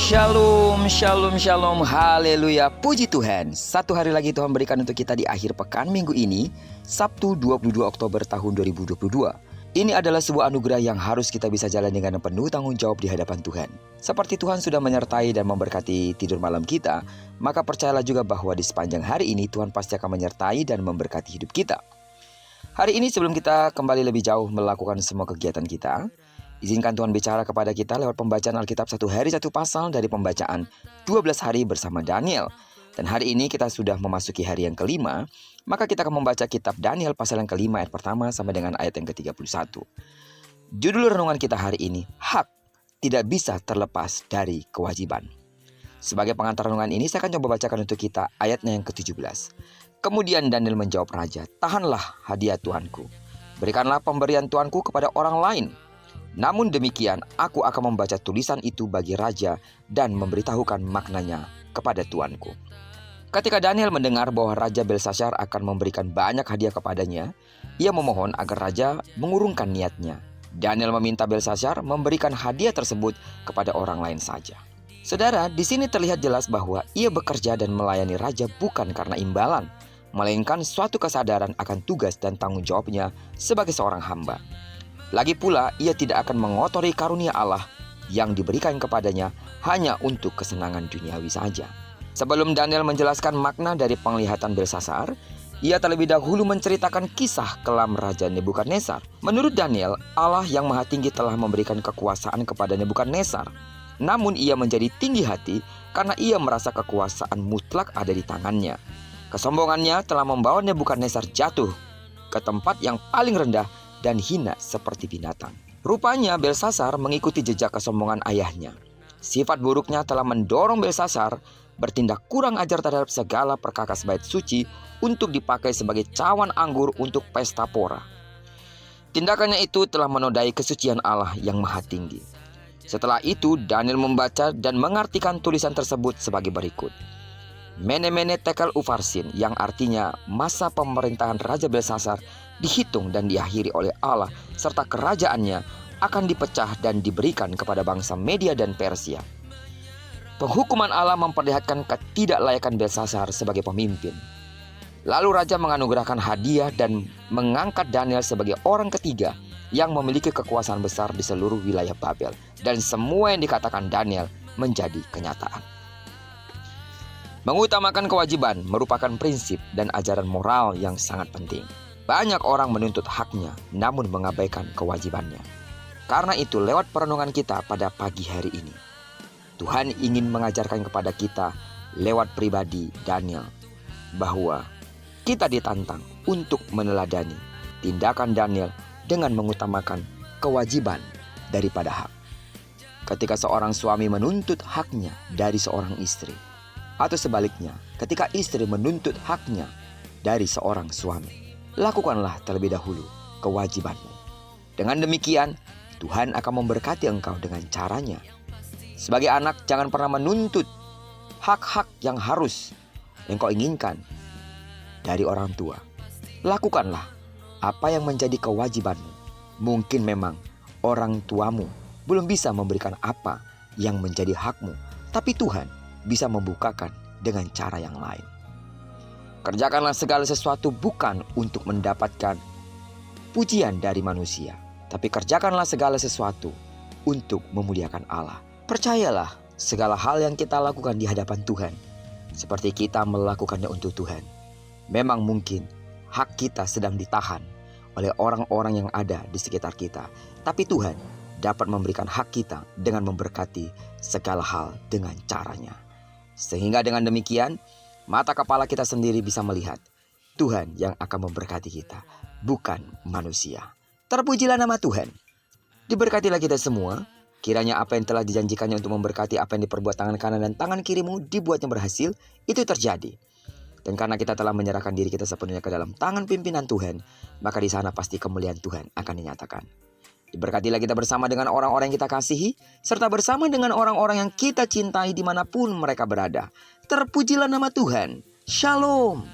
Shalom, shalom, shalom, haleluya, puji Tuhan. Satu hari lagi Tuhan berikan untuk kita di akhir pekan minggu ini, Sabtu 22 Oktober tahun 2022. Ini adalah sebuah anugerah yang harus kita bisa jalani dengan penuh tanggung jawab di hadapan Tuhan. Seperti Tuhan sudah menyertai dan memberkati tidur malam kita, maka percayalah juga bahwa di sepanjang hari ini Tuhan pasti akan menyertai dan memberkati hidup kita. Hari ini sebelum kita kembali lebih jauh melakukan semua kegiatan kita, izinkan Tuhan bicara kepada kita lewat pembacaan Alkitab satu hari satu pasal dari pembacaan 12 hari bersama Daniel. Dan hari ini kita sudah memasuki hari yang kelima, maka kita akan membaca kitab Daniel pasal yang kelima ayat pertama sampai dengan ayat yang ke-31. Judul renungan kita hari ini, hak tidak bisa terlepas dari kewajiban. Sebagai pengantar renungan ini saya akan coba bacakan untuk kita ayatnya yang ke-17. Kemudian Daniel menjawab raja, tahanlah hadiah Tuanku, berikanlah pemberian Tuanku kepada orang lain. Namun demikian, aku akan membaca tulisan itu bagi raja dan memberitahukan maknanya kepada tuanku. Ketika Daniel mendengar bahwa Raja Belshazzar akan memberikan banyak hadiah kepadanya, ia memohon agar raja mengurungkan niatnya. Daniel meminta Belshazzar memberikan hadiah tersebut kepada orang lain saja. Saudara, di sini terlihat jelas bahwa ia bekerja dan melayani raja bukan karena imbalan, melainkan suatu kesadaran akan tugas dan tanggung jawabnya sebagai seorang hamba. Lagi pula, ia tidak akan mengotori karunia Allah yang diberikan kepadanya hanya untuk kesenangan duniawi saja. Sebelum Daniel menjelaskan makna dari penglihatan Belshazzar, ia terlebih dahulu menceritakan kisah kelam Raja Nebukadnezar. Menurut Daniel, Allah yang Maha Tinggi telah memberikan kekuasaan kepada Nebukadnezar. Namun ia menjadi tinggi hati karena ia merasa kekuasaan mutlak ada di tangannya. Kesombongannya telah membawa Nebukadnezar jatuh ke tempat yang paling rendah dan hina seperti binatang. Rupanya Belshazzar mengikuti jejak kesombongan ayahnya. Sifat buruknya telah mendorong Belshazzar bertindak kurang ajar terhadap segala perkakas bait suci untuk dipakai sebagai cawan anggur untuk pesta pora. Tindakannya itu telah menodai kesucian Allah yang Maha Tinggi. Setelah itu Daniel membaca dan mengartikan tulisan tersebut sebagai berikut. Mene Mene Tekel Ufarsin, yang artinya masa pemerintahan Raja Belshazzar dihitung dan diakhiri oleh Allah, serta kerajaannya akan dipecah dan diberikan kepada bangsa Media dan Persia. Penghukuman Allah memperlihatkan ketidaklayakan Belshazzar sebagai pemimpin. Lalu raja menganugerahkan hadiah dan mengangkat Daniel sebagai orang ketiga yang memiliki kekuasaan besar di seluruh wilayah Babel, dan semua yang dikatakan Daniel menjadi kenyataan. Mengutamakan kewajiban merupakan prinsip dan ajaran moral yang sangat penting. Banyak orang menuntut haknya namun mengabaikan kewajibannya. Karena itu lewat perenungan kita pada pagi hari ini, Tuhan ingin mengajarkan kepada kita lewat pribadi Daniel bahwa kita ditantang untuk meneladani tindakan Daniel dengan mengutamakan kewajiban daripada hak. Ketika seorang suami menuntut haknya dari seorang istri, atau sebaliknya, ketika istri menuntut haknya dari seorang suami, lakukanlah terlebih dahulu kewajibanmu. Dengan demikian, Tuhan akan memberkati engkau dengan caranya. Sebagai anak, jangan pernah menuntut hak-hak yang harus engkau inginkan dari orang tua. Lakukanlah apa yang menjadi kewajibanmu. Mungkin memang orang tuamu belum bisa memberikan apa yang menjadi hakmu, tapi Tuhan bisa membukakan dengan cara yang lain. Kerjakanlah segala sesuatu bukan untuk mendapatkan pujian dari manusia, tapi kerjakanlah segala sesuatu untuk memuliakan Allah. Percayalah, segala hal yang kita lakukan di hadapan Tuhan, seperti kita melakukannya untuk Tuhan, memang mungkin hak kita sedang ditahan oleh orang-orang yang ada di sekitar kita, tapi Tuhan dapat memberikan hak kita dengan memberkati segala hal dengan caranya. Sehingga dengan demikian, mata kepala kita sendiri bisa melihat Tuhan yang akan memberkati kita, bukan manusia. Terpujilah nama Tuhan. Diberkatilah kita semua. Kiranya apa yang telah dijanjikannya untuk memberkati apa yang diperbuat tangan kanan dan tangan kirimu dibuatnya berhasil, itu terjadi. Dan karena kita telah menyerahkan diri kita sepenuhnya ke dalam tangan pimpinan Tuhan, maka di sana pasti kemuliaan Tuhan akan dinyatakan. Diberkatilah kita bersama dengan orang-orang yang kita kasihi, serta bersama dengan orang-orang yang kita cintai dimanapun mereka berada. Terpujilah nama Tuhan. Shalom.